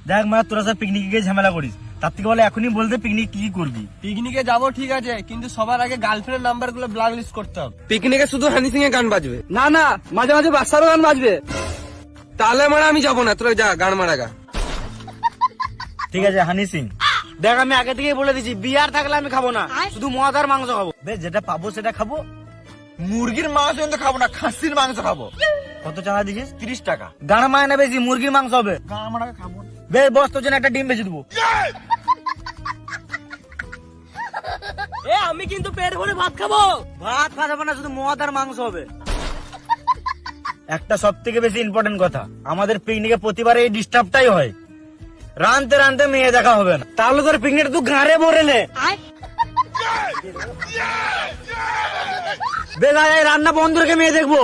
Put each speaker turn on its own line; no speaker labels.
দেখ মানে তোরা সব পিকনিকে গিয়ে ঝামেলা করিস, তার থেকে বলে এখনই বলতে পিকনিক কি করবি।
পিকনিকে যাবো ঠিক আছে, কিন্তু সবার আগে গার্লফ্রেন্ডের নাম্বার গুলো ব্ল্যাক লিস্ট করতে হবে।
পিকনিকে শুধু হানি সিং এর গান বাজবে?
না না, মাঝে মাঝে বাচ্চারও গান বাজবে।
তাহলে মানে আমি যাবো না, তোরা যা গান মারা গা।
ঠিক আছে হানি সিং।
দেখ আমি আগে থেকেই বলে দিচ্ছি, বিয়ার থাকলে আমি খাবো না, শুধু মদ আর মাংস খাবো।
বেশ যেটা পাবো সেটা খাবো।
মুরগির মাংস কিন্তু খাবো না, খাসির মাংস খাবো।
কত চাঁদা দিছিস?
30 টাকা।
গান মায়না বেশি, মুরগির মাংস হবে।
আমরা খাবো।
বেশ বস, তোর জন্য একটা ডিম বেশি দেবো।
এ আমি কিন্তু পেট ভরে ভাত খাবো। ভাত খাবো না, শুধু মদ আর মাংস হবে।
একটা সব থেকে বেশি ইম্পর্টেন্ট কথা, আমাদের পিকনিকে প্রতিবার এই ডিস্টার্বটাই হয়, রানতে রানতে মেয়ে দেখা হবে না।
তাহলে তোর পিকনিকটা তুই গাঁড়ে ভরে নে।
বেলা রান্না বন্ধ রেখে মেয়ে দেখবো।